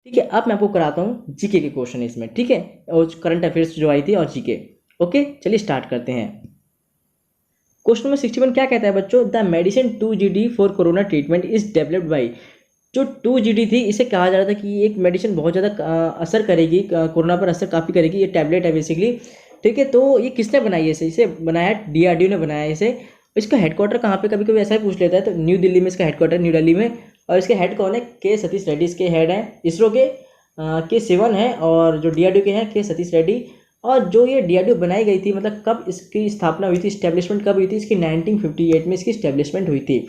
ठीक है, अब मैं आपको कराता हूँ जीके के क्वेश्चन इसमें, ठीक है, और करंट अफेयर्स जो आई थी और जीके। ओके, चलिए स्टार्ट करते हैं। क्वेश्चन नंबर 61 क्या कहता है बच्चों? The medicine 2GD for corona treatment is developed by. जो 2GD थी, इसे कहा जा रहा था कि ये एक मेडिसिन बहुत ज़्यादा असर करेगी, कोरोना पर असर काफ़ी करेगी, ये टैबलेट है बेसिकली। ठीक है, तो ये किसने बनाई है? इसे बनाया है DRDO ने बनाया है इसे। इसका हेडक्वार्टर कहाँ पे, कभी कभी ऐसा ही पूछ लेता है, तो न्यू दिल्ली में इसका हेडक्वार्टर, न्यू दिल्ली में। और इसके हेड कौन है? के सतीश रेड्डी इसके हेड हैं। इसरो के सिवन है, और जो DRDO के हैं के सतीश रेड्डी। और जो ये DRDO बनाई गई थी, मतलब कब इसकी स्थापना हुई थी, इस्टेब्लिशमेंट कब हुई थी इसकी? 1958 में इसकी इस्टेब्लिशमेंट हुई थी।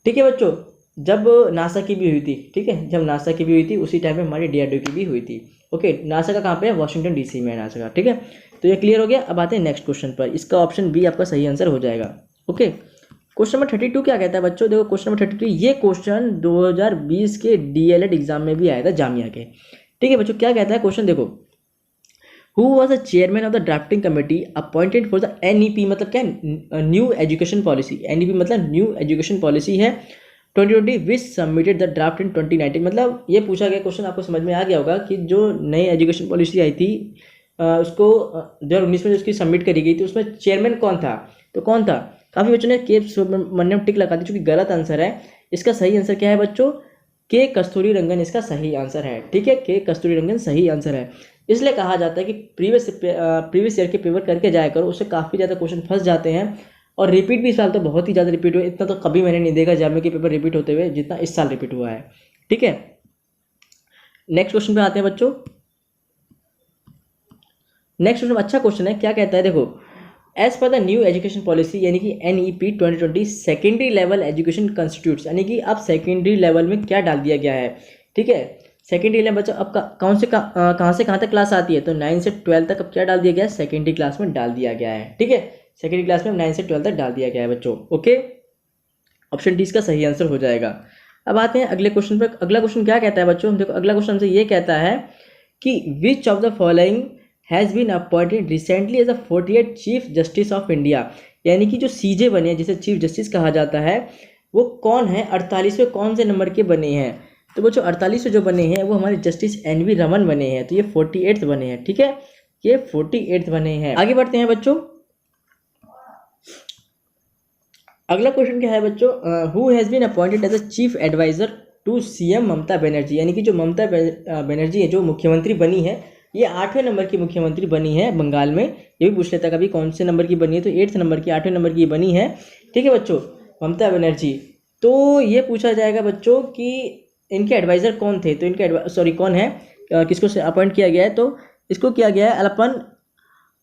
ठीक है बच्चों, जब नासा की भी हुई थी, ठीक है, जब नासा की भी हुई थी उसी टाइम पे हमारी DRDO की भी हुई थी। ओके, नासा का कहाँ पे है? वॉशिंगटन DC में है नासा का। ठीक है, तो ये क्लियर हो गया। अब आते हैं नेक्स्ट क्वेश्चन पर। इसका ऑप्शन बी आपका सही आंसर हो जाएगा। ओके, क्वेश्चन नंबर 32 क्या कहता है बच्चों? देखो क्वेश्चन नंबर 32, ये क्वेश्चन 2020 के DLED एग्जाम में भी आया था, जामिया के। ठीक है बच्चों, क्या कहता है क्वेश्चन? देखो, who was the chairman of the drafting committee appointed for the NEP, मतलब क्या है? New education policy. NEP मतलब न्यू एजुकेशन पॉलिसी है 2020 विच सबमिटेड द ड्राफ्ट इन 2019। मतलब ये पूछा गया क्वेश्चन, आपको समझ में आ गया होगा कि जो नई एजुकेशन पॉलिसी आई थी उसको 2019 में उसकी सबमिट करी गई थी, उसमें चेयरमैन कौन था? तो कौन था? काफ़ी बच्चों ने के सुब्रमण्यम टिक लगा दी, जो कि गलत आंसर है। इसका सही आंसर क्या है बच्चों? के कस्तूरी रंगन इसका सही आंसर है। ठीक है, के कस्तूरी रंगन सही आंसर है। इसलिए कहा जाता है कि प्रीवियस ईयर के पेपर करके जाया करो, उससे काफ़ी ज़्यादा क्वेश्चन फंस जाते हैं। और रिपीट भी इस साल तो बहुत ही ज़्यादा रिपीट हुआ, इतना तो कभी मैंने नहीं देखा जामे के पेपर रिपीट होते हुए जितना इस साल रिपीट हुआ है। ठीक है, नेक्स्ट क्वेश्चन पे आते हैं बच्चों। नेक्स्ट क्वेश्चन अच्छा क्वेश्चन है, क्या कहता है? देखो, as per the new education policy यानी कि NEP 2020 secondary level education constitutes, यानी कि अब सेकेंडरी लेवल में क्या डाल दिया गया है? ठीक है, सेकेंडरी लेवल बच्चों अब कौन से कहाँ से कहाँ तक क्लास आती है? तो 9 से 12 तक अब क्या डाल दिया गया है? सेकेंडरी क्लास में डाल दिया गया है। ठीक है, सेकेंडरी क्लास में 9 से 12 तक डाल दिया गया है बच्चों। ओके, ऑप्शन डी इसका सही आंसर हो जाएगा। अब आते हैं अगले क्वेश्चन पर। अगला क्वेश्चन क्या कहता है बच्चों? देखो, अगला क्वेश्चन हमसे ये कहता है कि which of the following has been appointed recently as a 48 chief justice of India, यानी कि जो CJ बने हैं, जिसे चीफ जस्टिस कहा जाता है, वो कौन है? 48वें कौन से नंबर के बने हैं? तो बच्चों 48वें जो बने हैं वो हमारे जस्टिस NV रमन बने हैं, तो ये 48th बने हैं। ठीक है, ये 48th बने हैं। आगे बढ़ते हैं बच्चों। अगला क्वेश्चन क्या है बच्चों? Who has been appointed as a chief adviser to CM Mamata Banerjee, यानी कि जो ममता बनर्जी है, जो मुख्यमंत्री बनी है, ये 8वें नंबर की मुख्यमंत्री बनी है बंगाल में। ये भी पूछ लेता कभी कौन से नंबर की बनी है, तो 8th नंबर की, 8वें नंबर की बनी है। ठीक है बच्चों, ममता बनर्जी। तो ये पूछा जाएगा बच्चों कि इनके एडवाइज़र कौन थे? तो इनके कौन है, किसको से अपॉइंट किया गया है? तो इसको किया गया है अलपन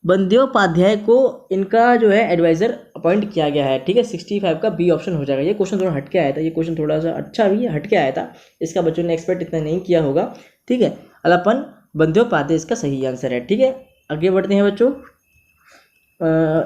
बंद्योपाध्याय को, इनका जो है एडवाइजर अपॉइंट किया गया है। ठीक है, 65 का बी ऑप्शन हो जाएगा। ये क्वेश्चन थोड़ा हटके आया था, ये क्वेश्चन थोड़ा सा अच्छा भी हटके आया था, इसका बच्चों ने एक्सपेक्ट इतना नहीं किया होगा। ठीक है, अलपन बंद्योपाध्याय इसका सही आंसर है। ठीक है, आगे बढ़ते हैं बच्चों।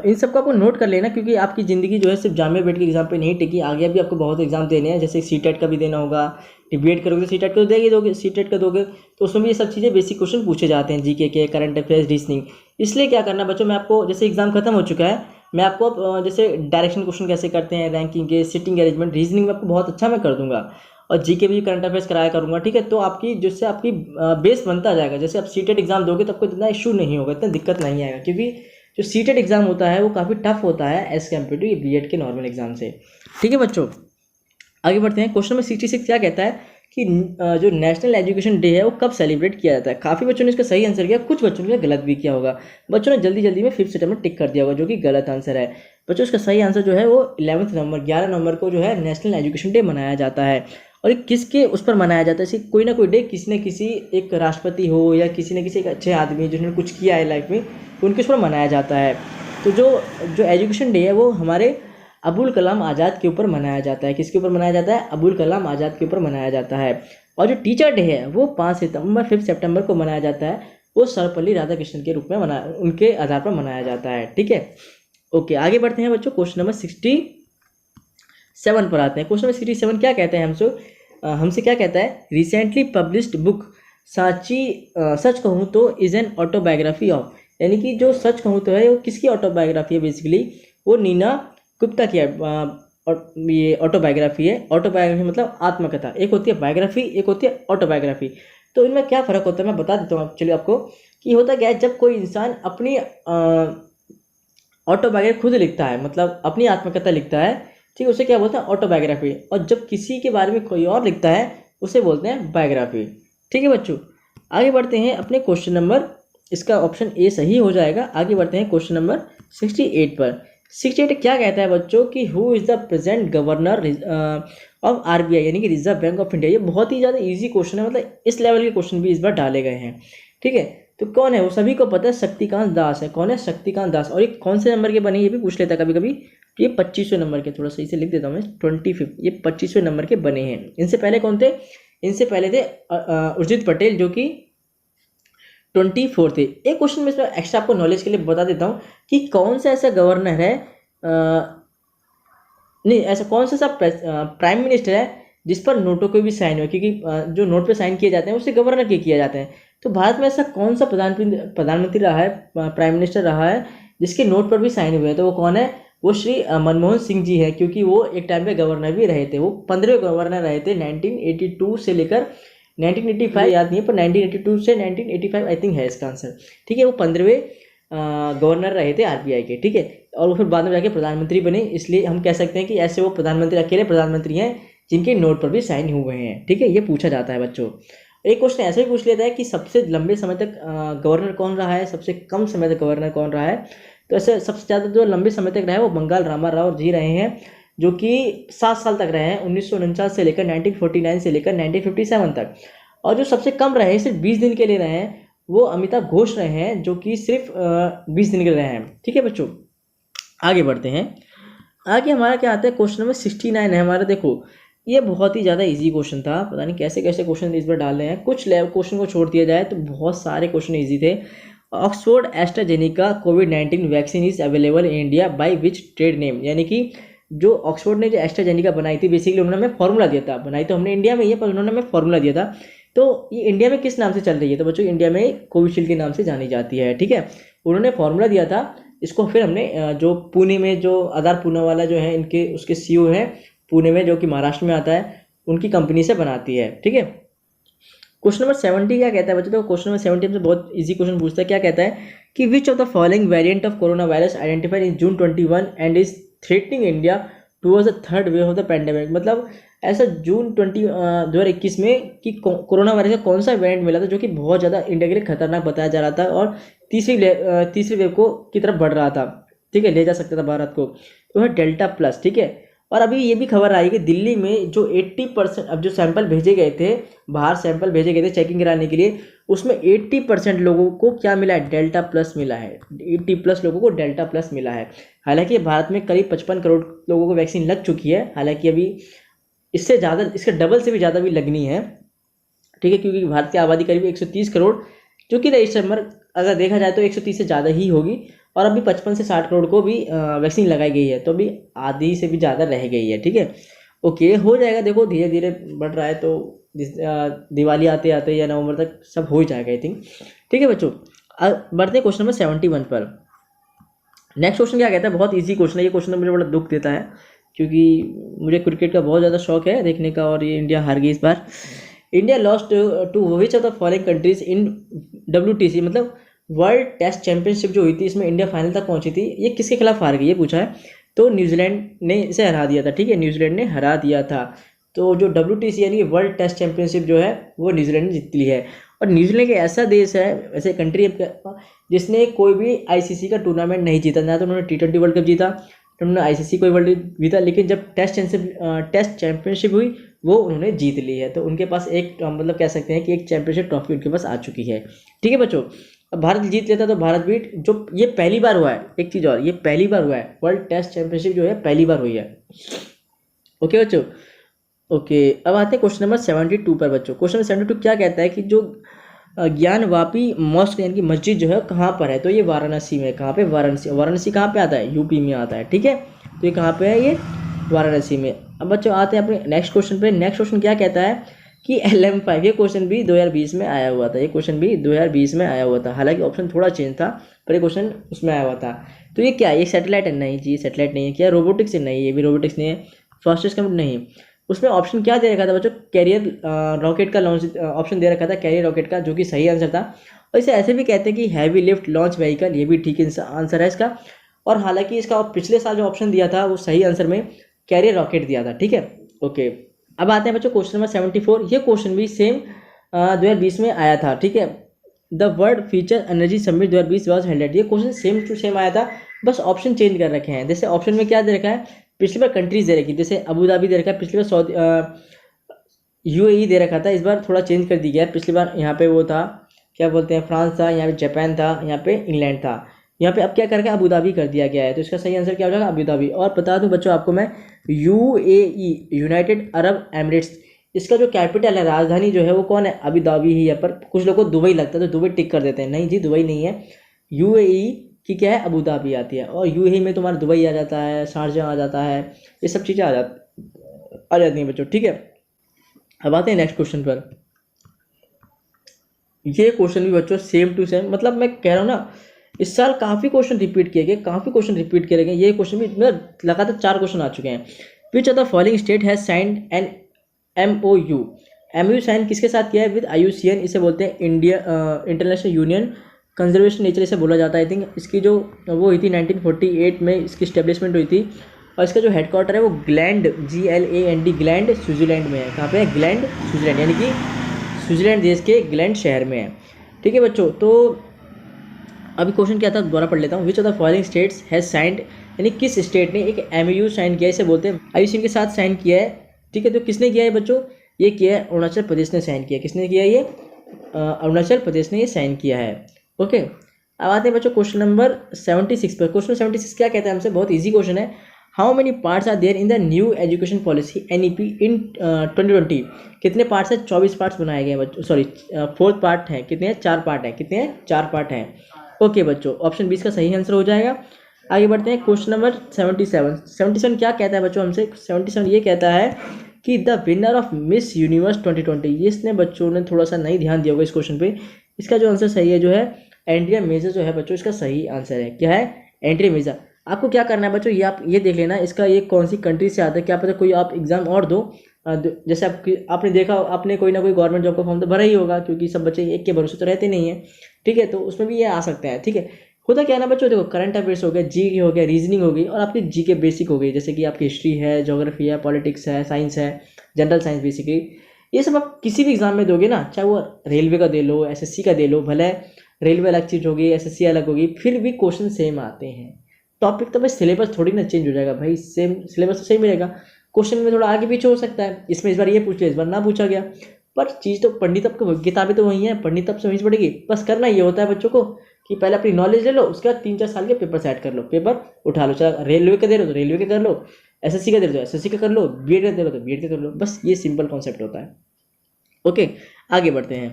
इन सबको आपको नोट कर लेना, क्योंकि आपकी ज़िंदगी जो है सिर्फ जामिया बैठ के एग्जाम पे नहीं टिकी, आगे भी आपको बहुत एग्जाम देने हैं। जैसे CTET का भी देना होगा, डिबेट करोगे तो CTET का दोगे, CTET का दोगे तो उसमें भी ये सब चीज़ें बेसिक क्वेश्चन पूछे जाते हैं, GK के, करंट अफेयर्स, रीजनिंग। इसलिए क्या करना बच्चों, मैं आपको जैसे एग्जाम खत्म हो चुका है, मैं आपको अब जैसे डायरेक्शन क्वेश्चन कैसे करते हैं, रैंकिंग के, सिटिंग अरेंजमेंट, रीजनिंग में आपको बहुत अच्छा मैं कर दूंगा, और GK भी करंट अफेयर्स कराया करूँगा। ठीक है, तो आपकी जिससे आपकी बेस बनता जाएगा। जैसे आप CTET एग्जाम दोगे तो आपको इतना इशू नहीं होगा, इतना दिक्कत नहीं आएगा, क्योंकि जो CTET एग्जाम होता है वो काफ़ी टफ होता है एज कम्पेयर टू ये B.Ed के नॉर्मल एग्जाम से। ठीक है बच्चों, आगे बढ़ते हैं। क्वेश्चन नंबर 66 क्या कहता है कि जो नेशनल एजुकेशन डे है वो कब सेलिब्रेट किया जाता है? काफ़ी बच्चों ने इसका सही आंसर किया, कुछ बच्चों ने गलत भी किया होगा। बच्चों ने जल्दी जल्दी में 5 सितंबर टिक कर दिया होगा, जो कि गलत आंसर है। बच्चों इसका सही आंसर जो है वो 11 नवंबर को जो है नेशनल एजुकेशन डे मनाया जाता है। और ये किसके उस पर मनाया जाता है? इसी कोई ना कोई डे किसी न किसी एक राष्ट्रपति हो या किसी न किसी एक अच्छे आदमी जिन्होंने कुछ किया है लाइफ में, उनके उस पर मनाया जाता है। तो जो जो एजुकेशन डे है वो हमारे अबुल कलाम आज़ाद के ऊपर मनाया जाता है। किसके ऊपर मनाया जाता है? अबुल कलाम आज़ाद के ऊपर मनाया जाता है। और जो टीचर डे है वो 5 सितंबर को मनाया जाता है। वो सर्वपल्ली राधाकृष्णन के रूप में उनके आधार पर मनाया जाता है। ठीक है, ओके, आगे बढ़ते हैं बच्चों। क्वेश्चन नंबर 67 पर आते हैं। क्वेश्चन नंबर 67 क्या कहते हैं हमसे क्या कहता है? रिसेंटली पब्लिश्ड बुक सच कहूँ तो इज एन ऑटोबायोग्राफी ऑफ, यानी कि जो सच कहूँ तो है वो किसकी ऑटोबायोग्राफी है? बेसिकली वो नीना गुप्ता की ये ऑटोबायोग्राफी है। ऑटोबायोग्राफी मतलब आत्मकथा, एक होती है बायोग्राफी, एक होती है ऑटोबायोग्राफी। तो इनमें क्या फ़र्क होता है मैं बता देता हूँ चलिए आपको कि होता क्या है, जब कोई इंसान अपनी ऑटोबायोग्राफी खुद लिखता है, मतलब अपनी आत्मकथा लिखता है, ठीक है, उसे क्या बोलते हैं ऑटोबायोग्राफी। और जब किसी के बारे में कोई और लिखता है उसे बोलते हैं बायोग्राफी। ठीक है बच्चों, आगे बढ़ते हैं अपने क्वेश्चन नंबर, इसका ऑप्शन ए सही हो जाएगा। आगे बढ़ते हैं क्वेश्चन नंबर 68 पर। 68 क्या कहता है बच्चों कि who is the present governor of RBI, यानी कि रिजर्व बैंक ऑफ इंडिया। ये बहुत ही ज़्यादा इजी क्वेश्चन है, मतलब इस लेवल के क्वेश्चन भी इस बार डाले गए हैं। ठीक है, तो कौन है वो सभी को पता है, शक्तिकांत दास है। कौन है? शक्तिकांत दास। और ये कौन से नंबर के बने ये भी पूछ लेता है कभी कभी। ये 25वें नंबर के, थोड़ा सही से लिख देता हूँ मैं, 25, ये 25वें नंबर के बने हैं। इनसे पहले कौन थे? इनसे पहले थे उर्जित पटेल जो कि 24 थे। एक क्वेश्चन में एक्स्ट्रा आपको नॉलेज के लिए बता देता हूँ कि कौन सा ऐसा गवर्नर है, नहीं ऐसा कौन सा प्राइम मिनिस्टर है जिस पर नोटों के भी साइन हो, क्योंकि जो नोट पे साइन किए जाते हैं उससे गवर्नर के किए जाते हैं। तो भारत में ऐसा कौन सा प्रधानमंत्री रहा है, प्राइम मिनिस्टर रहा है जिसके नोट पर भी साइन हुए हैं? तो वो कौन है? वो श्री मनमोहन सिंह जी है, क्योंकि वो एक टाइम पे गवर्नर भी रहे थे। वो 15वें गवर्नर रहे थे 1982 से लेकर 1985, याद नहीं है, पर 1982 से 1985 आई थिंक है इसका आंसर। ठीक है, वो 15वें गवर्नर रहे थे आरबीआई के। ठीक है, और वो फिर बाद में जाके प्रधानमंत्री बने, इसलिए हम कह सकते हैं कि ऐसे वो प्रधानमंत्री, अकेले प्रधानमंत्री हैं जिनके नोट पर भी साइन हुए हैं। ठीक है, ये पूछा जाता है बच्चों। एक क्वेश्चन ऐसे भी पूछ लेता है कि सबसे लंबे समय तक गवर्नर कौन रहा है, सबसे कम समय तक गवर्नर कौन रहा है? तो ऐसे सबसे ज़्यादा जो लंबे समय तक रहा है वो बंगाल रामाराव जी रहे हैं, जो कि 7 साल तक रहे हैं, 1949 से लेकर 1949 से लेकर 1957 तक। और जो सबसे कम रहे, सिर्फ 20 दिन के लिए रहे हैं, वो अमिताभ घोष रहे हैं, जो कि सिर्फ 20 दिन के लिए रहे हैं। ठीक है बच्चों, आगे बढ़ते हैं। आगे हमारा क्या आता है, क्वेश्चन नंबर 69 है हमारा। देखो ये बहुत ही ज़्यादा इजी क्वेश्चन था, पता नहीं कैसे कैसे क्वेश्चन इस बार डाल रहे हैं। कुछ क्वेश्चन को छोड़ दिया जाए तो बहुत सारे क्वेश्चन इजी थे। Oxford AstraZeneca covid vaccine is available in India by which trade name, यानी कि जो ऑक्सफोर्ड ने जो एस्ट्राजेनिका बनाई थी, बेसिकली उन्होंने हमें फॉर्मूला दिया था, बनाई तो हमने इंडिया में ही है पर उन्होंने हमें फॉर्मूला दिया था। तो ये इंडिया में किस नाम से चल रही है? तो बच्चों इंडिया में कोविशील्ड के नाम से जानी जाती है। ठीक है, उन्होंने फॉर्मूला दिया था, इसको फिर हमने जो पुणे में जो आधार पूनावाला जो है इनके उसके सीईओ हैं पुणे में, जो कि महाराष्ट्र में आता है, उनकी कंपनी से बनाती है। ठीक है, क्वेश्चन नंबर 70 क्या कहता है बच्चों? तो क्वेश्चन नंबर 70 से बहुत इजी क्वेश्चन पूछता है। क्या कहता है कि which of the following variant of corona virus identified in June 21 and is threatening India towards the third wave of the pandemic. मतलब ऐसा जून 2021 में कि कोरोना वायरस का कौन सा वेरिएंट मिला था जो कि बहुत ज़्यादा इंडिया के लिए खतरनाक बताया जा रहा था और तीसरी वेव को की तरफ बढ़ रहा था। ठीक है, ले जा सकता था भारत को, तो है डेल्टा प्लस। ठीक है, और अभी ये भी खबर आई कि दिल्ली में जो 80%, अब जो सैंपल भेजे गए थे बाहर, सैंपल भेजे गए थे चेकिंग कराने के लिए, उसमें 80% लोगों को क्या मिला है? डेल्टा प्लस मिला है। 80+ लोगों को डेल्टा प्लस मिला है। हालांकि भारत में करीब 55 करोड़ लोगों को वैक्सीन लग चुकी है, हालांकि अभी इससे ज़्यादा, इसके डबल से भी ज़्यादा भी लगनी है। ठीक है, क्योंकि भारत की आबादी करीब 130 करोड़, जो कि रजिस्टर्ड नंबर अगर देखा जाए तो 130 से ज़्यादा ही होगी, और अभी 55 से 60 करोड़ को भी वैक्सीन लगाई गई है, तो अभी आधी से भी ज़्यादा रह गई है। ठीक है, ओके, हो जाएगा। देखो धीरे धीरे बढ़ रहा है, तो दिवाली आते आते या नवंबर तक सब हो ही जाएगा आई थिंक। ठीक है बच्चों, बढ़ते हैं क्वेश्चन नंबर 71 पर। नेक्स्ट क्वेश्चन क्या कहता है? बहुत ईजी क्वेश्चन है ये। क्वेश्चन मुझे बड़ा दुख देता है, क्योंकि मुझे क्रिकेट का बहुत ज़्यादा शौक है देखने का, और ये इंडिया हार गई इस बार। India lost to which of the following countries in WTC, मतलब वर्ल्ड टेस्ट चैंपियनशिप जो हुई थी, इसमें इंडिया फाइनल तक पहुंची थी। ये किसके खिलाफ हार गई ये पूछा है, तो न्यूजीलैंड ने इसे हरा दिया था। ठीक है, न्यूजीलैंड ने हरा दिया था। तो जो WTC यानी वर्ल्ड टेस्ट चैंपियनशिप जो है वो न्यूजीलैंड ने जीत ली है। और न्यूजीलैंड एक ऐसा देश है, ऐसे कंट्री है जिसने कोई भी ICC का टूर्नामेंट नहीं जीता। ना तो उन्होंने T20 वर्ल्ड कप जीता, तो उन्होंने ICC कोई वर्ल्ड जीता, लेकिन जब टेस्ट चैंपियनशिप हुई वो उन्होंने जीत ली है। तो उनके पास एक, मतलब कह सकते हैं कि एक चैंपियनशिप ट्रॉफी उनके पास आ चुकी है। ठीक है बच्चों, अब भारत जीत लेता तो भारत बीट, जो ये पहली बार हुआ है। एक चीज़ और, ये पहली बार हुआ है, वर्ल्ड टेस्ट चैंपियनशिप जो है पहली बार हुई है। ओके बच्चों, ओके, अब आते हैं क्वेश्चन नंबर 72 पर बच्चों। क्वेश्चन नंबर 72 क्या कहता है कि जो ज्ञानवापी मॉस्क यानी कि मस्जिद जो है कहाँ पर है? तो ये वाराणसी में। कहाँ पे? वाराणसी। वाराणसी कहाँ पे आता है? यूपी में आता है। ठीक है, तो ये कहाँ पे है? ये वाराणसी में। अब बच्चों आते हैं अपने नेक्स्ट क्वेश्चन पे। नेक्स्ट क्वेश्चन क्या कहता है कि LM5, ये क्वेश्चन भी 2020 में आया हुआ था। ये क्वेश्चन भी 2020 में आया हुआ था, हालांकि ऑप्शन थोड़ा चेंज था, पर ये क्वेश्चन उसमें आया हुआ था। तो ये क्या है? ये सैटेलाइट है? नहीं जी, सैटेलाइट नहीं है। क्या रोबोटिक्स है? नहीं, ये भी रोबोटिक्स नहीं है। फास्टेस्ट कंप्यूटर नहीं। उसमें ऑप्शन क्या दे रखा था बच्चों, कैरियर रॉकेट का लॉन्च ऑप्शन दे रखा था, कैरियर रॉकेट का, जो कि सही आंसर था। और इसे ऐसे भी कहते हैं कि हैवी लिफ्ट लॉन्च व्हीकल, ये भी ठीक आंसर है इसका। और हालांकि इसका पिछले साल जो ऑप्शन दिया था वो सही आंसर में कैरियर रॉकेट दिया था, ठीक है। ओके, अब आते हैं बच्चों क्वेश्चन नंबर 74। ये क्वेश्चन भी सेम 2020 में आया था, ठीक है। The world future energy summit 2020 was helded. ये क्वेश्चन सेम टू सेम आया था, बस ऑप्शन चेंज कर रखे हैं। जैसे ऑप्शन में क्या दे रखा है, पिछली बार कंट्रीज दे रखी, जैसे अबू धाबी दे रखा है, पिछली बार सऊदी UAE दे रखा था, इस बार थोड़ा चेंज कर दी गया है। पिछली बार यहाँ पे वो था, क्या बोलते हैं, फ्रांस था, यहाँ पे जापान था, यहाँ पे इंग्लैंड था, यहाँ पे अब क्या करके अबू धाबी कर दिया गया है। तो इसका सही आंसर क्या हो जाएगा, अबू धाबी। और बता दूं बच्चों आपको मैं, UAE यूनाइटेड अरब एमिरेट्स, इसका जो कैपिटल है, राजधानी जो है वो कौन है, अबू धाबी ही है। पर कुछ लोगों को दुबई लगता है तो दुबई टिक कर देते हैं, नहीं जी दुबई नहीं है, UAE की क्या है, अबू धाबी आती है। और UAE में तुम्हारा दुबई आ जाता है, शारजा आ जाता है, ये सब चीज़ें आ जाती हैं बच्चों, ठीक है। अब आते हैं नेक्स्ट क्वेश्चन पर। ये क्वेश्चन भी बच्चों सेम टू सेम, मतलब मैं कह रहा हूँ ना, इस साल काफ़ी क्वेश्चन रिपीट किए गए, काफ़ी क्वेश्चन रिपीट किए गए। ये क्वेश्चन भी मतलब लगातार 4 क्वेश्चन आ चुके हैं। Which of the following state has signed an MOU sign किसके साथ किया है, विद IUCN, इसे बोलते हैं India International Union Conservation Nature, इसे बोला जाता है। आई थिंक इसकी जो वो हुई थी 1948 में इसकी स्टेब्लिशमेंट हुई थी। और इसका जो हेडक्वार्टर है वो ग्लैंड, GLAND, ग्लैंड स्विट्जरलैंड में है। कहाँ पे है, ग्लैंड स्विट्जरलैंड, यानी कि स्विट्जरलैंड देश के ग्लैंड शहर में है, ठीक है बच्चों। तो अभी क्वेश्चन क्या था दोबारा पढ़ लेता हूँ। विच of the following states has signed, यानी किस स्टेट ने एक MOU साइन किया, इसे बोलते हैं IUCN के साथ साइन किया है, ठीक है। तो किसने किया है बच्चों, ये किया है अरुणाचल प्रदेश ने साइन किया। किसने किया ये, अरुणाचल प्रदेश ने ये साइन किया है। ओके, अब आते हैं बच्चों क्वेश्चन नंबर 76 पर। क्वेश्चन 76 क्या कहता है हमसे, बहुत ईजी क्वेश्चन है। How many parts are there in the new education policy NEP in 2020। कितने पार्ट्स हैं, 24 पार्ट्स बनाए गए हैं बच्चों, सॉरी 4th पार्ट है, कितने हैं, 4 पार्ट हैं, कितने हैं, 4 पार्ट हैं। ओके बच्चों, ऑप्शन 20 का सही आंसर हो जाएगा। आगे बढ़ते हैं क्वेश्चन नंबर 77 क्या कहता है बच्चों हमसे। 77 ये कहता है कि the winner of miss universe 2020, ये इसने बच्चों ने थोड़ा सा नहीं ध्यान दिया होगा इस क्वेश्चन पे। इसका जो आंसर सही है जो है एंड्रिया मेजर जो है बच्चों, इसका सही आंसर है। क्या है, एंड्रिया मेजर। आपको क्या करना है बच्चों, ये आप ये देख लेना इसका ये कौन सी कंट्री से आता है, क्या पता कोई आप एग्जाम और दो। जैसे आपने देखा, आपने कोई ना कोई गवर्नमेंट जॉब का फॉर्म तो भरा ही होगा, क्योंकि सब बच्चे एक के भरोसे तो रहते नहीं है, ठीक है। तो उसमें भी ये आ सकते हैं, ठीक है। होता क्या है ना बच्चों, देखो करंट अफेयर्स हो गया, जी हो गया, रीजनिंग हो गई, और आपकी जी के बेसिक हो गई, जैसे कि आपकी हिस्ट्री है, ज्योग्राफी है, पॉलिटिक्स है, साइंस है, जनरल साइंस बेसिकली। ये सब आप किसी भी एग्जाम में दोगे ना, चाहे वो रेलवे का दे लो, SSC का दे लो, भले रेलवे अलग चीज़ होगी, SSC अलग होगी, फिर भी क्वेश्चन सेम आते हैं। टॉपिक तो भाई सिलेबस थोड़ी ना चेंज हो जाएगा भाई, सेम सिलेबस तो सेम रहेगा, क्वेश्चन में थोड़ा आगे पीछे हो सकता है। इसमें इस बार ये पूछ लिया, इस बार ना पूछा गया, पर चीज़ तो पढ़नी तब को, किताबें तो वही हैं, पढ़नी तब से वहीं से पड़ेगी। बस करना ये होता है बच्चों को कि पहले अपनी नॉलेज ले लो, उसके बाद 3-4 साल के पेपर सेट कर लो, पेपर उठा लो, चाहे रेलवे का दे रहे हो तो रेलवे का कर लो, SSC का दे रहे हो तो SSC का कर लो, BEड का दे रहे हो तो BEड का कर लो। बस ये सिंपल कॉन्सेप्ट होता है। ओके, आगे बढ़ते हैं।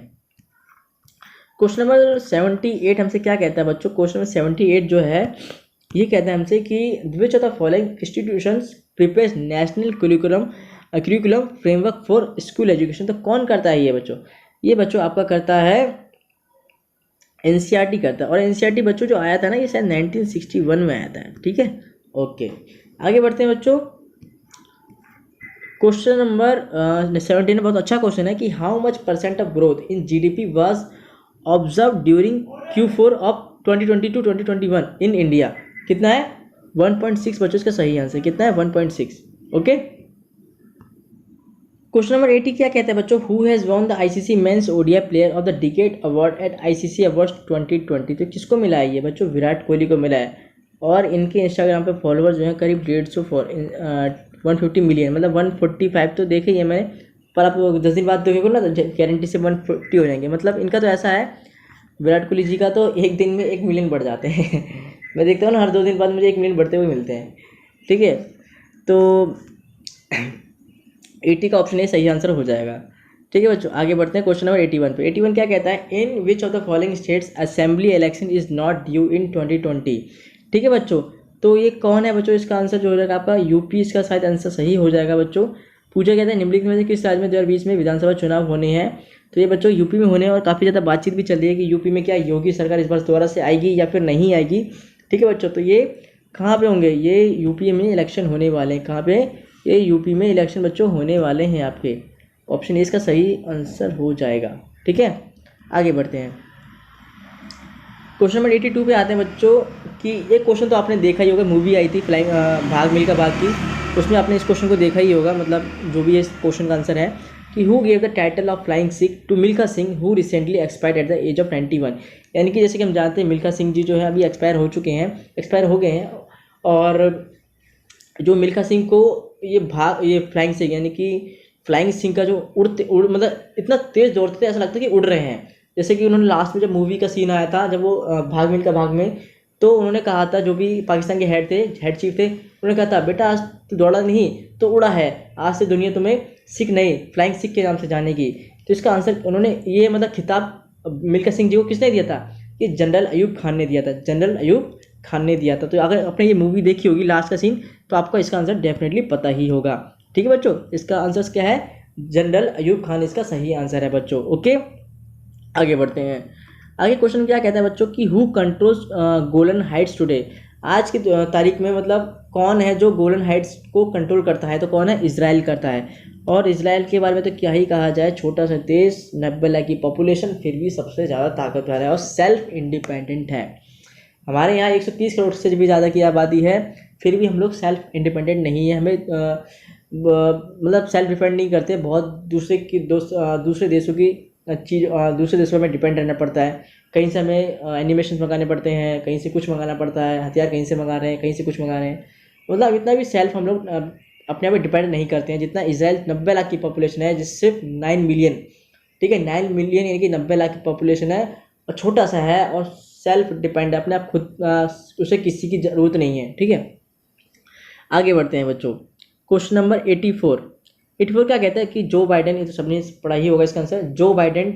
क्वेश्चन नंबर 78 हमसे क्या कहता है बच्चों। क्वेश्चन नंबर 78 जो है ये कहता है हमसे कि which of the following institutions prepares national curriculum framework for school education. तो कौन करता है ये बच्चों, ये बच्चों आपका करता है NCERT करता है। और NCERT बच्चों जो आया था ना, ये शायद 1961 में आया था, ठीक है। ओके, आगे बढ़ते हैं बच्चों। क्वेश्चन नंबर 17 बहुत अच्छा क्वेश्चन है कि how much % of growth in GDP was observe during Q4 of 2020 to 2021 in India. कितना है, 1.6 बच्चों, इसका सही आंसर कितना है, 1.6। ओके, क्वेश्चन नंबर 80 क्या कहता है बच्चों, who has won the ICC men's ODI player of the decade award at ICC awards 2020। तो किसको मिला है ये बच्चों, विराट कोहली को मिला है। और इनके इंस्टाग्राम पे फॉलोअर्स जो हैं करीब 150 मिलियन, मतलब 145 तो देखे ही है मैंने, पर आप 10 दिन बाद देखोगे ना तो गारंटी से 150 हो जाएंगे। मतलब इनका तो ऐसा है, विराट कोहली जी का तो एक दिन में 1 मिलियन बढ़ जाते हैं मैं देखता हूँ ना, हर 2 दिन बाद मुझे 1 मिलियन बढ़ते हुए मिलते हैं, ठीक है। तो 80 का ऑप्शन ए सही आंसर हो जाएगा, ठीक है बच्चों। आगे बढ़ते हैं क्वेश्चन नंबर 81 पे। 81 क्या कहता है, in which of the following states assembly election is not due in 2020। ठीक है बच्चों, तो ये कौन है बच्चों, इसका आंसर जो हो जाएगा आपका यूपी, इसका शायद आंसर सही हो जाएगा बच्चों। पूछा गया था निम्नलिखित में से किस राज्य में 2020 में विधानसभा चुनाव होने हैं। तो ये बच्चों यूपी में होने, और काफ़ी ज़्यादा बातचीत भी चल रही है कि यूपी में क्या योगी सरकार इस बार दोबारा से आएगी या फिर नहीं आएगी। ठीक है बच्चों, तो ये कहाँ पे होंगे, ये यूपी में इलेक्शन होने वाले हैं। कहाँ पे, ये यूपी में इलेक्शन बच्चों होने वाले हैं आपके। ऑप्शन ए इसका सही आंसर हो जाएगा। ठीक है, आगे बढ़ते हैं। क्वेश्चन नंबर 82 पे आते हैं बच्चों कि एक क्वेश्चन तो आपने देखा ही होगा, मूवी आई थी फ्लाइंग भाग मिल्खा भाग की, उसमें आपने इस क्वेश्चन को देखा ही होगा, मतलब जो भी इस क्वेश्चन का आंसर है कि who gave the title of flying Sikh to Milkha Singh who recently expired at the age of 91। यानी कि जैसे कि हम जानते हैं मिल्खा सिंह जी जो है अभी एक्सपायर हो गए हैं, और जो मिल्खा सिंह को ये फ्लाइंग सिंह यानी कि फ्लाइंग सिंह का जो मतलब इतना तेज़ दौड़ते थे ऐसा लगता है कि उड़ रहे हैं। जैसे कि उन्होंने लास्ट में जब मूवी का सीन आया था, जब वो भाग मिल्खा भाग में, तो उन्होंने कहा था, जो भी पाकिस्तान के हेड चीफ थे, उन्होंने कहा था बेटा आज तो दौड़ा नहीं तो उड़ा है, आज से दुनिया तुम्हें सिख नहीं फ्लाइंग सिख के नाम से जानेगी। तो इसका आंसर उन्होंने ये मतलब खिताब मिल्खा सिंह जी को किसने दिया था? कि जनरल अयूब खान ने दिया था, जनरल अयूब खान ने दिया था। तो अगर आपने ये मूवी देखी होगी लास्ट का सीन, तो आपको इसका आंसर डेफिनेटली पता ही होगा। ठीक है बच्चों, इसका आंसर क्या है? जनरल अयूब खान इसका सही आंसर है बच्चों। ओके, आगे बढ़ते हैं। आगे क्वेश्चन क्या कहता है बच्चों कि who controls Golan Heights today. आज की तारीख में मतलब कौन है जो गोलन हाइट्स को कंट्रोल करता है? तो कौन है? इजराइल करता है। और इजराइल के बारे में तो क्या ही कहा जाए, छोटा सा देश, 90 लाख की पॉपुलेशन, फिर भी सबसे ज़्यादा ताकतवर है और सेल्फ इंडिपेंडेंट है। हमारे यहाँ 130 करोड़ से भी ज़्यादा की आबादी है, फिर भी हम लोग सेल्फ इंडिपेंडेंट नहीं है। हमें मतलब सेल्फ डिपेंड नहीं करते, बहुत दूसरे देशों की दूसरे देशों में डिपेंड रहना पड़ता है। कहीं से हमें एनिमेशन मंगाने पड़ते हैं, कहीं से कुछ मंगाना पड़ता है, हथियार कहीं से मंगा रहे हैं, कहीं से कुछ मंगा रहे हैं। मतलब इतना भी सेल्फ हम लोग अपने आप में डिपेंड नहीं करते हैं जितना इजराइल। 90 लाख की पॉपुलेशन है, जिस सिर्फ 9 मिलियन, ठीक है 9 मिलियन यानी कि 90 लाख की पॉपुलेशन है, और छोटा सा है और सेल्फ डिपेंड है, अपने आप खुद, उसे किसी की ज़रूरत नहीं है। ठीक है, आगे बढ़ते हैं बच्चों। क्वेश्चन नंबर 84 क्या कहता है कि जो बाइडेन, ये तो सबने पढ़ा ही होगा इसका आंसर, जो बाइडेन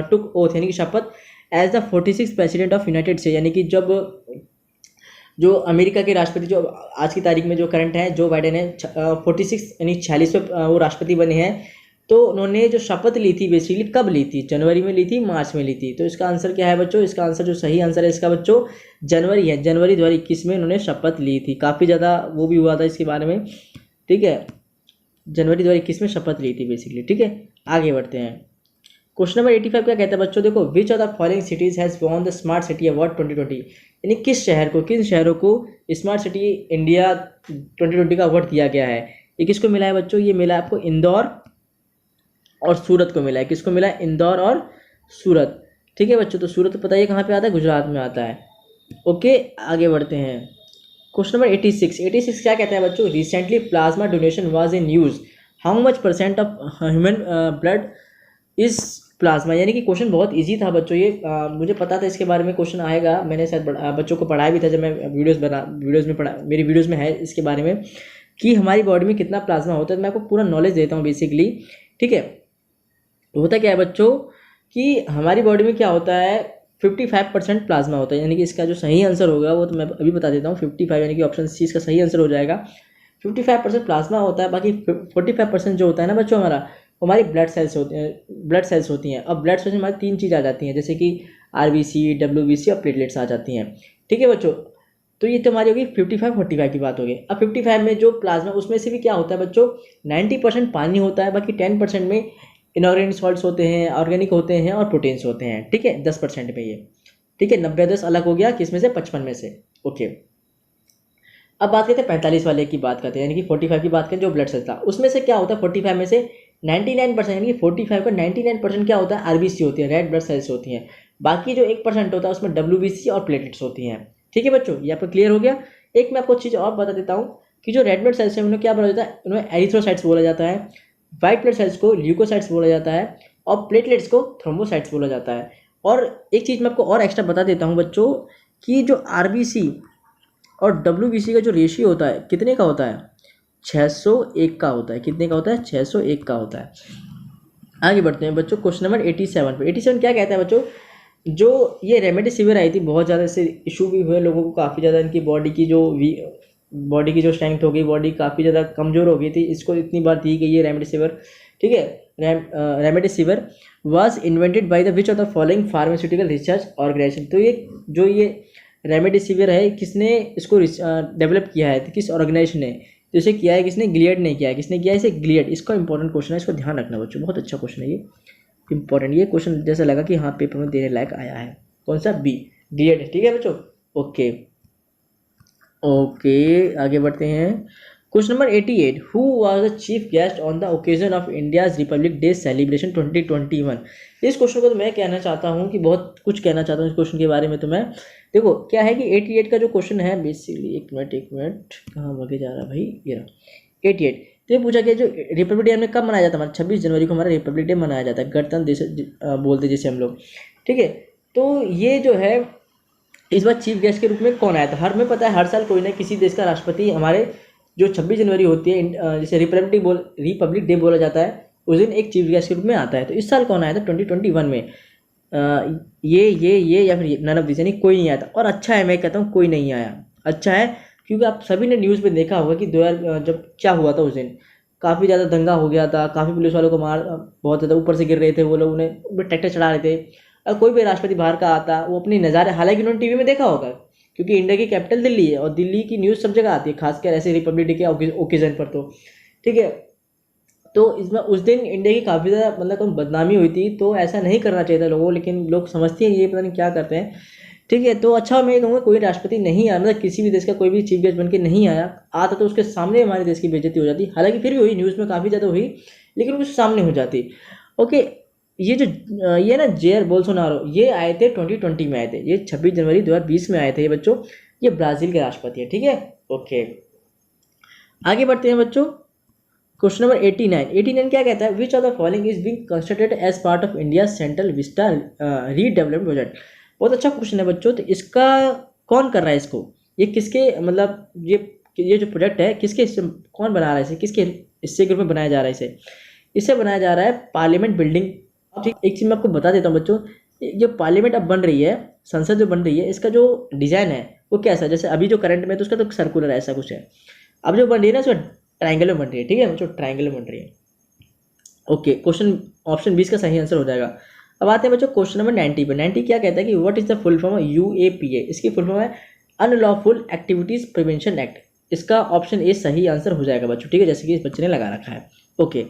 टुक ओथ यानी कि शपथ as the 46th president of United States, यानी कि जब जो अमेरिका के राष्ट्रपति जो आज की तारीख में जो करंट है जो बाइडेन है 46 यानी 46वें वो राष्ट्रपति बने हैं। तो उन्होंने जो शपथ ली थी बेसिकली कब ली थी? जनवरी में ली थी, मार्च में ली थी। तो इसका आंसर क्या है बच्चों? इसका आंसर जो सही आंसर है इसका बच्चों जनवरी है। जनवरी 2021 में उन्होंने शपथ ली थी, काफ़ी ज़्यादा वो भी हुआ था इसके बारे में। ठीक है, जनवरी 2021 में शपथ ली थी बेसिकली। ठीक है, आगे बढ़ते हैं। क्वेश्चन नंबर 85 क्या कहता है बच्चों? देखो, विच of the following cities has won the smart city award 2020, यानी किन शहरों को स्मार्ट सिटी इंडिया 2020 का अवार्ड दिया गया है। ये किसको मिला है बच्चों? ये मिला है आपको इंदौर और सूरत को मिला है। किसको मिला है? इंदौर और सूरत। ठीक है बच्चों, तो सूरत पता है कहाँ पे आता है? गुजरात में आता है। ओके, आगे बढ़ते हैं। क्वेश्चन नंबर 86 क्या कहता है बच्चों? Recently plasma donation was in use, how much % of human blood is plasma. यानी कि क्वेश्चन बहुत इजी था बच्चों, ये मुझे पता था इसके बारे में क्वेश्चन आएगा। मैंने शायद बच्चों को पढ़ाया भी था जब मैं मेरी वीडियोज़ में है इसके बारे में कि हमारी बॉडी में कितना प्लाज्मा होता है। मैं आपको पूरा नॉलेज देता हूँ बेसिकली। ठीक है, होता क्या है बच्चों कि हमारी बॉडी में क्या होता है, 55% प्लाज्मा होता है। यानी कि इसका जो सही आंसर होगा वो तो मैं अभी बता देता हूँ। 55 यानी कि ऑप्शन सी इसका सही आंसर हो जाएगा। 55% प्लाज्मा होता है, बाकी 45% जो होता है ना बच्चों हमारी ब्लड सेल्स होती हैं। अब ब्लड सेल्स में हमारी 3 चीज़ आ जाती हैं, जैसे कि RBC, WBC और प्लेटलेट्स आ जाती हैं। ठीक है बच्चों, तो ये तो हमारी होगी 55-45 की बात होगी। अब 55 में जो प्लाज्मा, उसमें से भी क्या होता है बच्चों, 90% पानी होता है, बाकी 10% में इनऑर्गेनिक सॉल्ट्स होते हैं, ऑर्गेनिक होते हैं और प्रोटीन्स होते हैं। ठीक है, 10% में ये। ठीक है, 90-10 अलग हो गया, किस में से? 55 में से। ओके, अब बात करते हैं 45 वाले की बात करते हैं, यानी कि 45 की बात करें जो ब्लड सेल्स था, उसमें से क्या होता है 45 में से 99% यानी कि 45 का 99% क्या होता है? RBC होती है, रेड ब्लड सेल्स होती हैं। बाकी जो 1% होता है उसमें WBC और प्लेटलेट्स होती हैं। ठीक है बच्चों, ये आपको क्लियर हो गया। एक मैं आपको चीज़ और बता देता हूँ कि जो रेड ब्लड सेल्स हैं उन्हें क्या बोला जाता है? उन्हें एरिथ्रोसाइट्स बोला जाता है, वाइट ब्लड सेल्स को ल्यूकोसाइट्स बोला जाता है और प्लेटलेट्स को थ्रोम्बोसाइट्स बोला जाता है। और एक चीज़ मैं आपको और एक्स्ट्रा बता देता हूँ बच्चों कि जो RBC और WBC का जो रेशियो होता है कितने का होता है? 601 का होता है। कितने का होता है? 601 का होता है। आगे बढ़ते हैं बच्चों क्वेश्चन नंबर 87 पे। 87 क्या कहता है बच्चों? जो ये रेमडेसिविर आई थी, बहुत ज़्यादा इससे इशू भी हुए लोगों को, काफ़ी ज़्यादा इनकी बॉडी की जो स्ट्रेंथ हो गई, बॉडी काफ़ी ज़्यादा कमज़ोर हो गई थी, इसको इतनी बार दी गई है रेमडेसिविर। ठीक है, remdesivir was invented by the which of the following pharmaceutical research organisation. तो ये रेमडेसिविर है, किसने इसको डेवलप किया है? किस ऑर्गेनाइजेशन ने? तो इसे किया है किसने, गिलियड ने किया है। किसने किया है इसे, गिलियड। इसका इंपॉर्टेंट क्वेश्चन है, इसको ध्यान रखना बच्चों, बहुत अच्छा क्वेश्चन है ये, इंपॉर्टेंट। ये क्वेश्चन जैसा लगा कि हाँ पेपर में देने लायक आया है। कौन सा, बी, गिलियड। ठीक है बच्चों, ओके ओके, आगे बढ़ते हैं। Question number 88, who was the chief guest on the occasion of India's Republic day celebration 2021। इस क्वेश्चन को तो मैं कहना चाहता हूँ कि बहुत कुछ कहना चाहता हूँ इस क्वेश्चन के बारे में। तो मैं देखो क्या है कि 88 का जो क्वेश्चन है बेसिकली, एक मिनट कहाँ भागे जा रहा भाई, ये रहा 88। तो ये पूछा गया जो रिपब्लिक डे हमें कब मनाया जाता है, हमारा 26 जनवरी को हमारा रिपब्लिक डे मनाया जाता है, गणतंत्र दिवस बोलते जैसे हम लोग। ठीक है, तो ये जो है इस बार चीफ गेस्ट के रूप में कौन आया था। हमें पता है हर साल कोई ना किसी देश का राष्ट्रपति हमारे जो 26 जनवरी होती है, जैसे रिपब्लिक डे बोला जाता है, उस दिन एक चीफ गेस्ट के रूप में आता है। तो इस साल कौन आया था 2021 में, ये या फिर नन ऑफ दिस, यानी कोई नहीं आया था। और अच्छा है, मैं कहता हूँ कोई नहीं आया, अच्छा है, क्योंकि आप सभी ने न्यूज़ पे देखा होगा कि 2000 जब क्या हुआ था उस दिन, काफ़ी ज़्यादा दंगा हो गया था, काफ़ी पुलिस वालों को मार, बहुत ज़्यादा ऊपर से गिर रहे थे वो लोग, उन्हें ट्रैक्टर चढ़ा रहे थे। और कोई भी राष्ट्रपति बाहर का आता वो अपनी नज़ारे, हालांकि उन्होंने टीवी में देखा होगा, क्योंकि इंडिया की कैपिटल दिल्ली है और दिल्ली की न्यूज़ सब जगह आती है, खासकर ऐसे रिपब्लिक डे के ओकेजन पर। तो ठीक है, तो इसमें उस दिन इंडिया की काफ़ी ज़्यादा मतलब कोई बदनामी हुई थी, तो ऐसा नहीं करना चाहिए था लोगों को, लेकिन लोग समझते हैं ये पता नहीं क्या करते हैं। ठीक है, तो अच्छा मैं कहूँगा कोई राष्ट्रपति नहीं आया, मतलब किसी भी देश का कोई भी चीफ गेस्ट बन के नहीं आया, आता तो उसके सामने हमारे देश की बेइज्जती हो जाती। हालांकि फिर भी हुई, न्यूज़ में काफ़ी ज़्यादा हुई, लेकिन उसके सामने हो जाती। ओके, ये जो ये ना जेयर बोल्सोनारो, ये आए थे 2020 में आए थे, ये 26 जनवरी 2020 में आए थे ये बच्चों, ये ब्राज़ील के राष्ट्रपति है। ठीक है, ओके आगे बढ़ते हैं बच्चों। क्वेश्चन नंबर 89 क्या कहता है, which of the following is being considered as part of India Central Vista redevelopment project. बहुत अच्छा क्वेश्चन है बच्चों, तो इसका कौन कर रहा है इसको, ये किसके मतलब ये जो प्रोजेक्ट है किसके हिस्से, कौन बना रहा है इसे, किसके हिस्से के रूप में बनाया जा रहा है इसे बनाया जा रहा है पार्लियामेंट बिल्डिंग। ठीक, एक चीज़ मैं आपको बता देता हूँ बच्चों, जो पार्लियामेंट अब बन रही है, संसद जो बन रही है, इसका जो डिज़ाइन है वो कैसा है, जैसे अभी जो करंट में तो उसका तो सर्कुलर ऐसा कुछ है, अब जो बन रही है ना उसका ट्रायंगल में बन रही है। ठीक है, जो ट्रायंगल में बन रही है। ओके, क्वेश्चन ऑप्शन 20 का सही आंसर हो जाएगा। अब आते हैं बच्चों क्वेश्चन नंबर 90 पर। 90 क्या कहता है कि what is the full form of UAPA। इसकी फुल फॉर्म है अनलॉफुल एक्टिविटीज प्रिवेंशन एक्ट। इसका ऑप्शन ए सही आंसर हो जाएगा बच्चों। ठीक है, जैसे कि इस बच्चे ने लगा रखा है। ओके,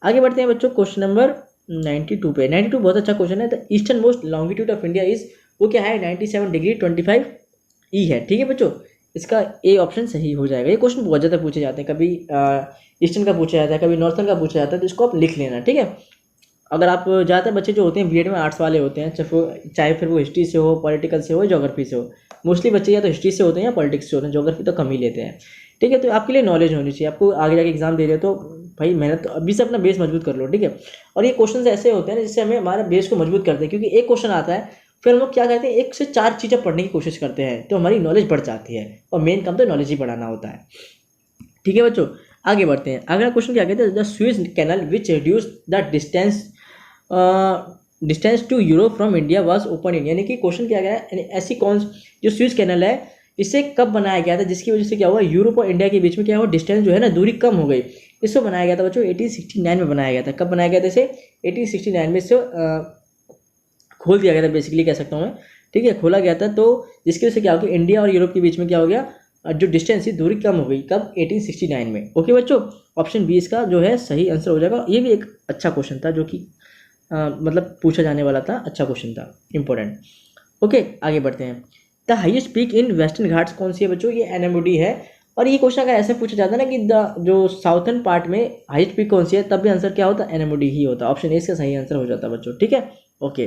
आगे बढ़ते हैं बच्चों क्वेश्चन नंबर 92 पे। 92 बहुत अच्छा क्वेश्चन है। The eastern most longitude of India is, वो क्या है, 97 डिग्री 25 ई है। ठीक है बच्चों, इसका ए ऑप्शन सही हो जाएगा। ये क्वेश्चन बहुत ज़्यादा पूछे जाते हैं, कभी ईस्टर्न का पूछा जाता है, कभी नॉर्थर्न का पूछा जाता है, तो इसको आप लिख लेना। ठीक है, अगर आप ज़्यादातर बच्चे जो होते हैं बीएड में आर्ट्स वाले होते हैं, चाहे फिर वो हिस्ट्री से हो, पॉलिटिकल से हो, ज्योग्राफी से हो, मोस्टली बच्चे या तो हिस्ट्री से होते हैं या पॉलिटिक्स से होते हैं, ज्योग्राफी तो कम ही लेते हैं। ठीक है, तो आपके लिए नॉलेज होनी चाहिए, आपको आगे जाके एग्जाम दे रहे हो तो भाई मेहनत तो अभी से अपना बेस मजबूत कर लो। ठीक है, और ये क्वेश्चन ऐसे होते हैं जिससे हमें हमारा बेस को मजबूत करते हैं, क्योंकि एक क्वेश्चन आता है फिर हम लोग क्या करते हैं, 1 से 4 चीज़ें पढ़ने की कोशिश करते हैं, तो हमारी नॉलेज बढ़ जाती है, और मेन काम तो नॉलेज ही बढ़ाना होता है। ठीक है बच्चों, आगे बढ़ते हैं। अगला क्वेश्चन क्या कहते हैं, the Suez Canal which reduce the distance to Europe from India was open in. यानी कि क्वेश्चन क्या गया है, ऐसी कौन जो स्वेज कैनाल है इसे कब बनाया गया था, जिसकी वजह से क्या हुआ, यूरोप और इंडिया के बीच में क्या हुआ, डिस्टेंस जो है ना, दूरी कम हो गई। इसको बनाया गया था बच्चों 1869 में बनाया गया था। कब बनाया गया था इसे, 1869 में इसे खोल दिया गया था, बेसिकली कह सकता हूँ मैं। ठीक है, खोला गया था, तो जिसकी वजह से क्या हो गया, इंडिया और यूरोप के बीच में क्या हो गया, जो डिस्टेंस थी, दूरी कम हो गई। कब, 1869 में। ओके बच्चों, ऑप्शन 20 का जो है सही आंसर हो जाएगा। ये भी एक अच्छा क्वेश्चन था, जो कि मतलब पूछा जाने वाला था, अच्छा क्वेश्चन था, इंपॉर्टेंट। ओके, आगे बढ़ते हैं। The highest peak in western Ghats कौन सी है बच्चों, ये एनएमडी है। और ये क्वेश्चन अगर ऐसे पूछा जाता है ना कि जो साउथर्न पार्ट में हाईएस्ट पीक कौन सी है, तब भी आंसर क्या होता, एनएमडी ही होता। ऑप्शन ए इसका सही आंसर हो जाता बच्चों। ठीक है, ओके,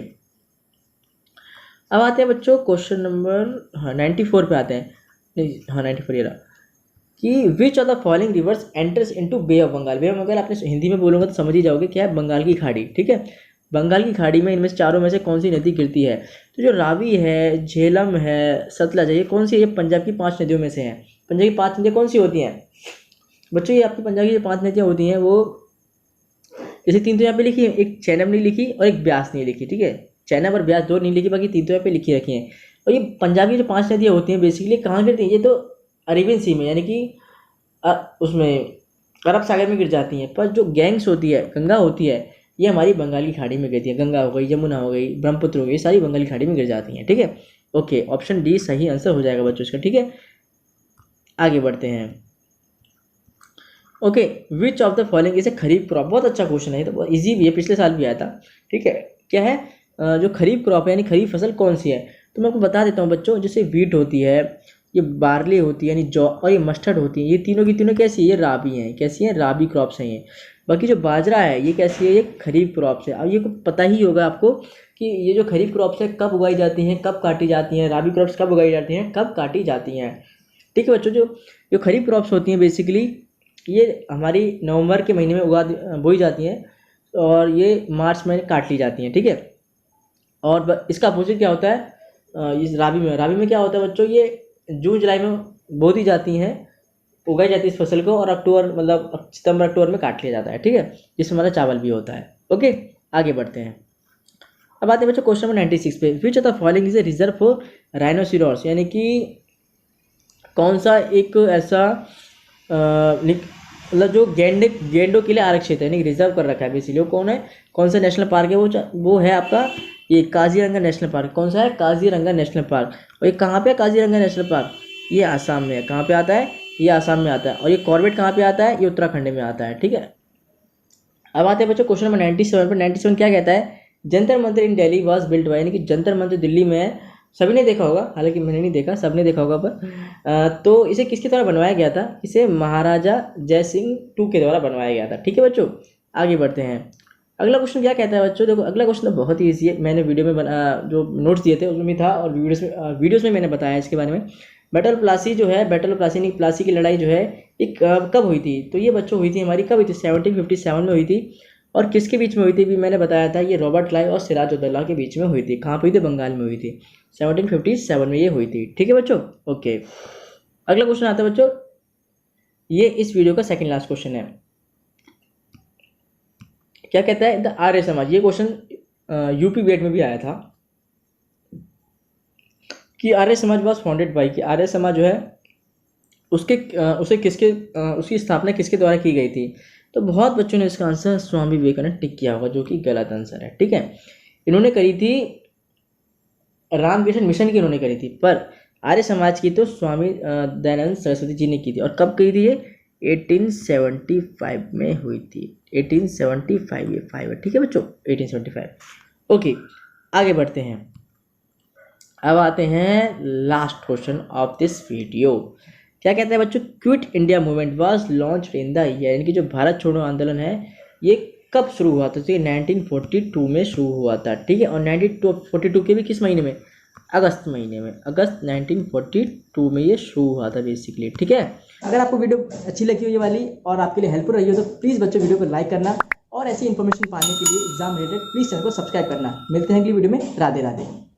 अब आते हैं बच्चों क्वेश्चन नंबर 94 पे आते हैं। 94 ये रहा कि which of the following rivers enters into Bay of Bengal. Bay of Bengal आपने हिंदी में बोलूँगा तो समझ ही जाओगे क्या है, बंगाल की खाड़ी। ठीक है, बंगाल की खाड़ी में इनमें से चारों में से कौन सी नदी गिरती है, तो जो रावी है, झेलम है, सतलज है, ये कौन सी है, ये पंजाब की 5 नदियों में से हैं। पंजाब की 5 नदियाँ कौन सी होती हैं बच्चों, ये आपकी पंजाब की जो 5 नदियाँ होती हैं वो, जैसे 3 तो यहाँ पे लिखी है, एक चैनब नहीं लिखी और एक ब्यास नहीं लिखी। ठीक है, चैनब और ब्यास 2 नहीं लिखी, बाकी 3 तो यहाँ पे लिखी रखी हैं। और ये पंजाब की जो 5 नदियाँ होती हैं बेसिकली कहाँ गिरती हैं, ये तो अरेबियन सी में, यानी कि उसमें अरब सागर में गिर जाती हैं। पर जो गैंग्स होती है, गंगा होती है, ये हमारी बंगाल की खाड़ी में गिरती है। गंगा हो गई, यमुना हो गई, ब्रह्मपुत्र हो गई, ये सारी बंगाल की खाड़ी में गिर जाती हैं। ठीक है, ओके, ऑप्शन डी सही आंसर हो जाएगा बच्चों इसका। ठीक है, आगे बढ़ते हैं। Okay, which of the following is A kharif crop. बहुत अच्छा क्वेश्चन है, ये तो बहुत ईजी भी है, पिछले साल भी आया था। ठीक है, क्या है जो खरीफ क्रॉप है यानी खरीफ फसल कौन सी है, तो मैं आपको बता देता हूँ बच्चों। जैसे वीट होती है, ये बार्ली होती है यानी जौ, और ये मस्टर्ड होती है, ये तीनों की तीनों कैसी है, ये राबी हैं। कैसी हैं, राबी क्रॉप्स हैं ये। बाकी जो बाजरा है ये कैसी है, ये खरीफ क्रॉप्स है। अब ये पता ही होगा आपको कि ये जो खरीफ क्रॉप्स है कब उगाई जाती हैं, कब काटी जाती हैं, राबी क्रॉप्स कब उगाई जाती हैं, कब काटी जाती हैं। ठीक है बच्चों, जो खरीफ क्रॉप्स होती हैं बेसिकली ये हमारी नवंबर के महीने में बोई जाती हैं और ये मार्च में काट ली जाती हैं। ठीक है, और इसका अपोजिट क्या होता है, इस राबी में क्या होता है बच्चों, ये जून जुलाई में बो दी जाती हैं, उगाई जाती है इस फसल को, और अक्टूबर मतलब सितंबर अक्टूबर में काट लिया जाता है। ठीक है, जिसमें हमारा चावल भी होता है। ओके, आगे बढ़ते हैं। अब आते हैं बच्चों क्वेश्चन नंबर 96 पे। Which of the following is a reserve for rhinoceros, यानी कि कौन सा एक ऐसा मतलब जो गेंडों के लिए आरक्षित है, यानी रिजर्व कर रखा है बेसिकली, वो कौन है, कौन सा नेशनल पार्क है, वो है आपका ये काजीरंगा नेशनल पार्क। कौन सा है, काजीरंगा नेशनल पार्क। और ये कहाँ पे है काजीरंगा नेशनल पार्क, ये आसाम में है। कहाँ पे आता है, ये आसाम में आता है। और ये कॉर्बेट कहाँ पे आता है, ये उत्तराखंड में आता है। ठीक है, अब आते हैं बच्चों क्वेश्चन नंबर 97 पर। 97 क्या कहता है, जंतर मंतर इन दिल्ली वाज बिल्ट बाय, यानी कि जंतर मंतर दिल्ली में है। सभी ने देखा होगा, हालांकि मैंने नहीं देखा, सबने देखा होगा, पर तो इसे किसके द्वारा बनवाया गया था, इसे महाराजा जय सिंह टू के द्वारा बनवाया गया था। ठीक है बच्चों, आगे बढ़ते हैं। अगला क्वेश्चन क्या कहता है बच्चों, देखो अगला क्वेश्चन तो बहुत ही ईजी है, मैंने वीडियो में जो नोट्स दिए थे उसमें भी था, और वीडियोस में मैंने बताया इसके बारे में। बैटल प्लासी जो है, बैटल प्लासी नहीं, प्लासी की लड़ाई जो है ये कब हुई थी, तो ये बच्चों हुई थी हमारी, कब हुई थी, 1757 में हुई थी। और किसके बीच में हुई थी भी मैंने बताया था, ये रॉबर्ट क्लाइव और सिराजुद्दौला के बीच में हुई थी। कहाँ पे हुई थी, बंगाल में हुई थी, 1757 में ये हुई थी। ठीक है बच्चों, ओके। अगला क्वेश्चन आता है बच्चों, ये इस वीडियो का सेकंड लास्ट क्वेश्चन है। क्या कहता है, द आर्य समाज, ये क्वेश्चन यूपी बीएड में भी आया था कि Arya Samaj was founded by, कि आर्य समाज जो है उसकी स्थापना किसके द्वारा की गई थी, तो बहुत बच्चों ने इसका आंसर स्वामी विवेकानंद टिक किया होगा, जो कि गलत आंसर है। ठीक है, इन्होंने करी थी रामकृष्ण मिशन की इन्होंने करी थी, पर आर्य समाज की तो स्वामी दयानंद सरस्वती जी ने की थी। और कब करी थी ये, 1875 में हुई थी। 1875 ये 5 है। ठीक है बच्चों, 1875। ओके, आगे बढ़ते हैं। अब आते हैं last question of this video. क्या कहते हैं बच्चों, quit India movement was launched in the year, यानी कि जो भारत छोड़ो आंदोलन है ये कब शुरू हुआ था, तो ये 1942 में शुरू हुआ था। ठीक है, और 1942 के भी किस महीने में, अगस्त महीने में, अगस्त 1942 में ये शुरू हुआ था बेसिकली। ठीक है, अगर आपको वीडियो अच्छी लगी हो ये वाली और आपके लिए हेल्पफुल रही हो, तो प्लीज़ बच्चों वीडियो को लाइक करना, और ऐसी इन्फॉर्मेशन पाने के लिए एग्जाम रिलेटेड प्लीज़ चैनल को सब्सक्राइब करना। मिलते हैं अगली वीडियो में, राधे राधे।